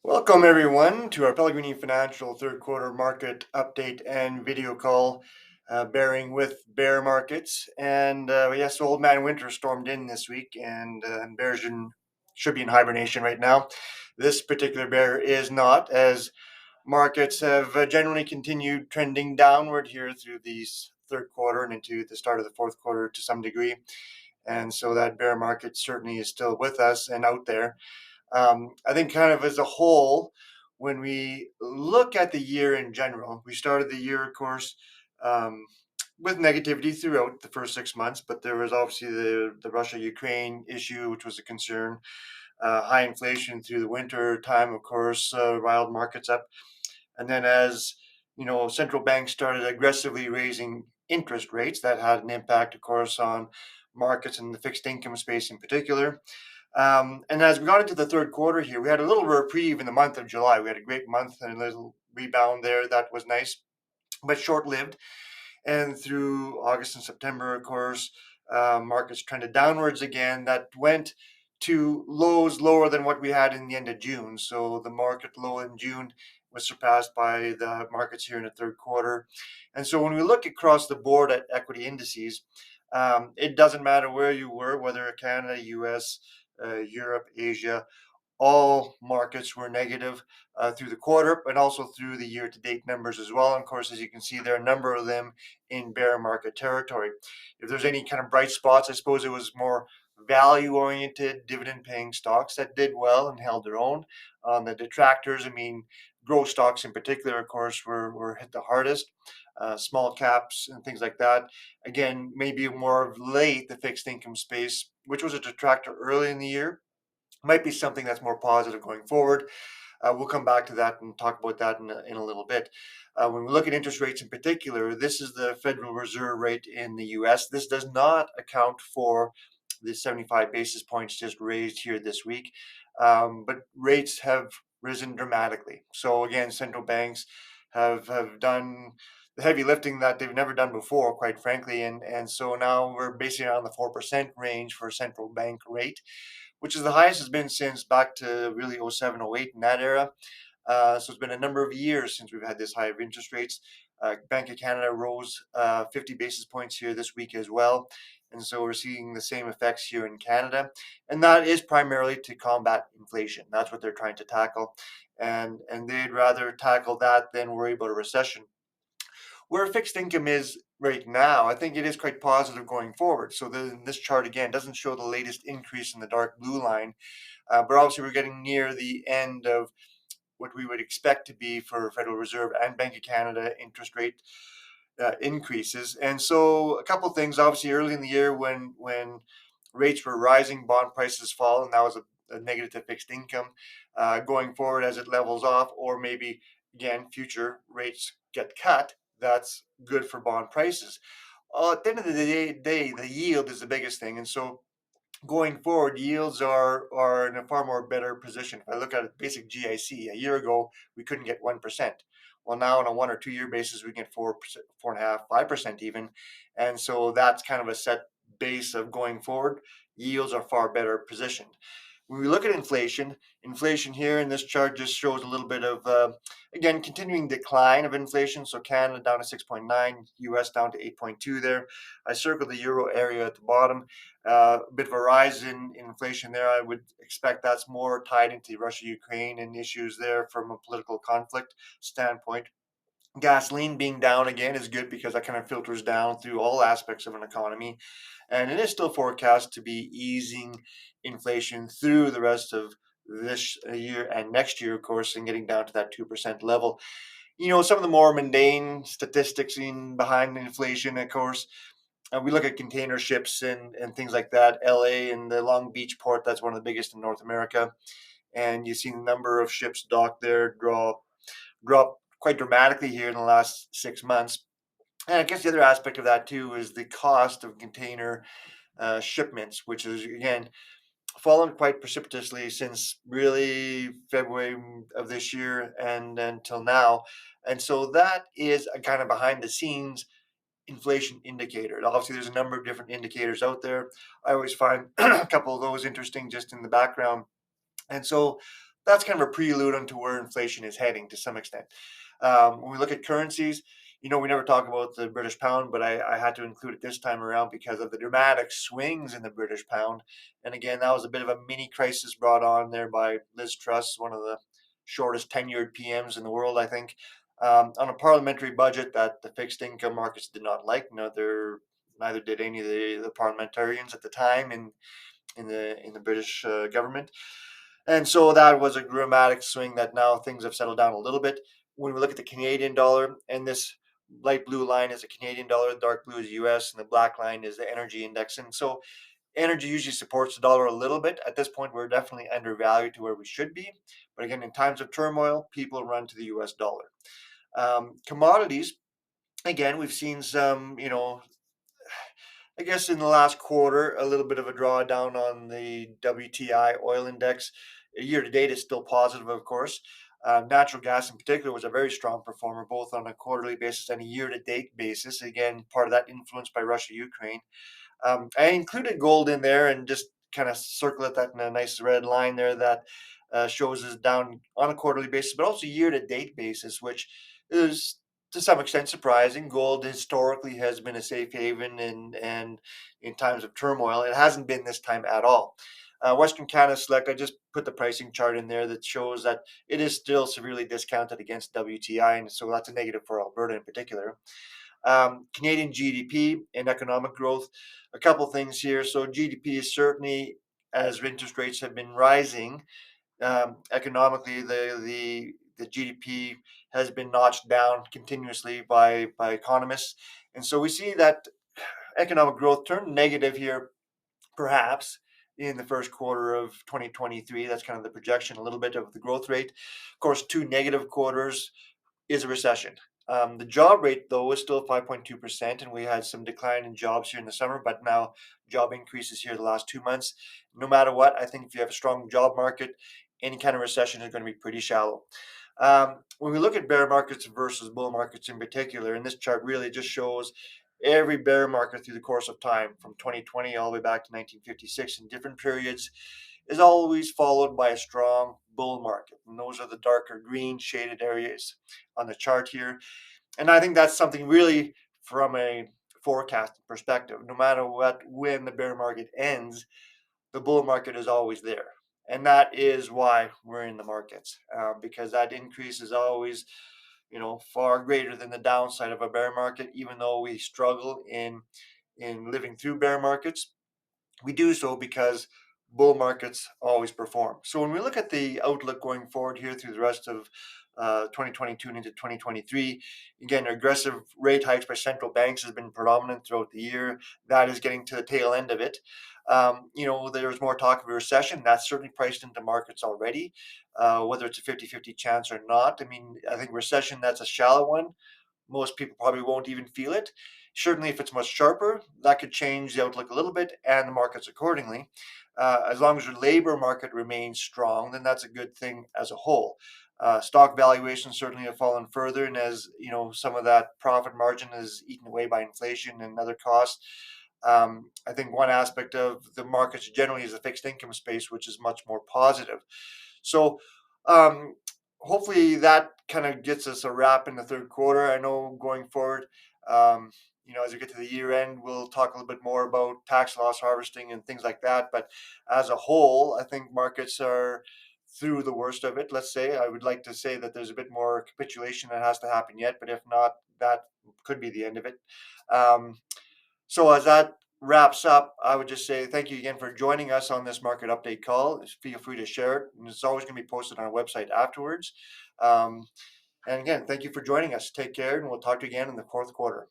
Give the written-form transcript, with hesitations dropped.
Welcome everyone to our Pellegrini Financial third quarter market update and video call, bearing with bear markets. And yes, old man winter stormed in this week, and bears should be in hibernation right now. This particular bear is not, as markets have generally continued trending downward here through the third quarter and into the start of the fourth quarter to some degree. And so that bear market certainly is still with us and out there. I think, kind of as a whole, when we look at the year in general, we started the year, of course, um, with negativity throughout the first 6 months, but there was obviously the Russia Ukraine issue, which was a concern. High inflation through the winter time, of course, riled markets up. And then, as central banks started aggressively raising interest rates, that had an impact, of course, on markets and the fixed income space in particular. And as we got into the third quarter here, we had a little reprieve in the month of July. We had a great month and a little rebound there. That was nice, but short lived. And through August and September, of course, markets trended downwards again. That went to lows lower than what we had in the end of June. So the market low in June was surpassed by the markets here in the third quarter. And so when we look across the board at equity indices, it doesn't matter where you were, whether Canada, US, Europe, Asia, all markets were negative through the quarter, but also through the year-to-date numbers as well. And of course, as you can see, there are a number of them in bear market territory. If there's any kind of bright spots, I suppose it was more value-oriented, dividend-paying stocks that did well and held their own. The detractors, I mean, growth stocks in particular, of course, were hit the hardest. Small caps and things like that. Again, maybe more of late, the fixed income space, which was a detractor early in the year, might be something that's more positive going forward. We'll come back to that and talk about that in a little bit. When we look at interest rates in particular, this is the Federal Reserve rate in the US. This does not account for the 75 basis points just raised here this week, but rates have risen dramatically. So again, central banks have done the heavy lifting that they've never done before, quite frankly, and so now we're basically around the 4% range for central bank rate, which is the highest it's been since back to really '07, '08 in that era. So it's been a number of years since we've had this high of interest rates. Bank of Canada rose 50 basis points here this week as well. And so we're seeing the same effects here in Canada. And that is primarily to combat inflation. That's what they're trying to tackle. And they'd rather tackle that than worry about a recession. Where fixed income is right now, I think it is quite positive going forward. So this chart again doesn't show the latest increase in the dark blue line, but obviously we're getting near the end of what we would expect to be for Federal Reserve and Bank of Canada interest rate increases. And so a couple of things, obviously early in the year when rates were rising, bond prices fall, and that was a negative to fixed income. Going forward as it levels off, or maybe again future rates get cut, that's good for bond prices. At the end of the day, the yield is the biggest thing, and so going forward, yields are in a far more better position. If I look at a basic GIC, a year ago we couldn't get 1%. Well, now on a 1 or 2 year basis, we get 4%, 4.5%, 5% even, and so that's kind of a set base of going forward. Yields are far better positioned. When we look at inflation here in this chart just shows a little bit of, again, continuing decline of inflation. So Canada down to 6.9, US down to 8.2 there. I circled the euro area at the bottom. A bit of a rise in inflation there. I would expect that's more tied into Russia, Ukraine and issues there from a political conflict standpoint. Gasoline being down again is good because that kind of filters down through all aspects of an economy. And it is still forecast to be easing inflation through the rest of this year and next year, of course, and getting down to that 2% level. Some of the more mundane statistics in behind inflation, of course, we look at container ships and things like that. LA and the Long Beach port, that's one of the biggest in North America. And you see the number of ships docked there drop quite dramatically here in the last 6 months. And I guess the other aspect of that too is the cost of container shipments, which is again fallen quite precipitously since really February of this year and until now. And so that is a kind of behind the scenes inflation indicator. Obviously, there's a number of different indicators out there. I always find a couple of those interesting just in the background. And so that's kind of a prelude into where inflation is heading to some extent. When we look at currencies, we never talk about the British pound, but I had to include it this time around because of the dramatic swings in the British pound. And again, that was a bit of a mini crisis brought on there by Liz Truss, one of the shortest tenured PMs in the world, I think, on a parliamentary budget that the fixed income markets did not like. Neither did any of the parliamentarians at the time in the British government. And so that was a dramatic swing that now things have settled down a little bit. When we look at the Canadian dollar, and this light blue line is the Canadian dollar, dark blue is US, and the black line is the energy index. And so energy usually supports the dollar a little bit. At this point, we're definitely undervalued to where we should be. But again, in times of turmoil, people run to the US dollar. Commodities, again, we've seen some, I guess in the last quarter, a little bit of a drawdown on the WTI oil index. Year to date is still positive, of course. Natural gas in particular was a very strong performer, both on a quarterly basis and a year to date basis. Again, part of that influenced by Russia Ukraine. I included gold in there and just kind of circle that in a nice red line there that shows us down on a quarterly basis, but also year to date basis, which is to some extent surprising. Gold historically has been a safe haven and in times of turmoil. It hasn't been this time at all. Western Canada Select, I just put the pricing chart in there that shows that it is still severely discounted against WTI, and so that's a negative for Alberta in particular. Canadian GDP and economic growth. A couple things here. So GDP is certainly, as interest rates have been rising, economically the GDP has been notched down continuously by economists, and so we see that economic growth turned negative here, perhaps in the first quarter of 2023. That's kind of the projection, a little bit of the growth rate. Of course, two negative quarters is a recession. The job rate, though, is still 5.2%, and we had some decline in jobs here in the summer, but now job increases here the last 2 months. No matter what, I think if you have a strong job market, any kind of recession is going to be pretty shallow. When we look at bear markets versus bull markets in particular, and this chart really just shows every bear market through the course of time, from 2020 all the way back to 1956 in different periods, is always followed by a strong bull market. And those are the darker green shaded areas on the chart here. And I think that's something really from a forecasting perspective. No matter when the bear market ends, the bull market is always there. And that is why we're in the markets, because that increase is always, far greater than the downside of a bear market. Even though we struggle in living through bear markets, we do so because bull markets always perform. So when we look at the outlook going forward here through the rest of 2022 and into 2023, again, aggressive rate hikes by central banks has been predominant throughout the year. That is getting to the tail end of it. There's more talk of a recession. That's certainly priced into markets already, whether it's a 50-50 chance or not. I mean, I think recession, that's a shallow one. Most people probably won't even feel it. Certainly, if it's much sharper, that could change the outlook a little bit and the markets accordingly. As long as your labor market remains strong, then that's a good thing as a whole. Stock valuations certainly have fallen further, and as some of that profit margin is eaten away by inflation and other costs. I think one aspect of the markets generally is the fixed income space, which is much more positive. So um, hopefully that kind of gets us a wrap in the third quarter. I know going forward, um, as we get to the year end, we'll talk a little bit more about tax loss harvesting and things like that. But as a whole, I think markets are through the worst of it. Let's say I would like to say that there's a bit more capitulation that has to happen yet, but if not, that could be the end of it. Um, so as that wraps up, I would just say thank you again for joining us on this market update call. Feel free to share it, and it's always going to be posted on our website afterwards. Um, and again, thank you for joining us. Take care, and we'll talk to you again in the fourth quarter.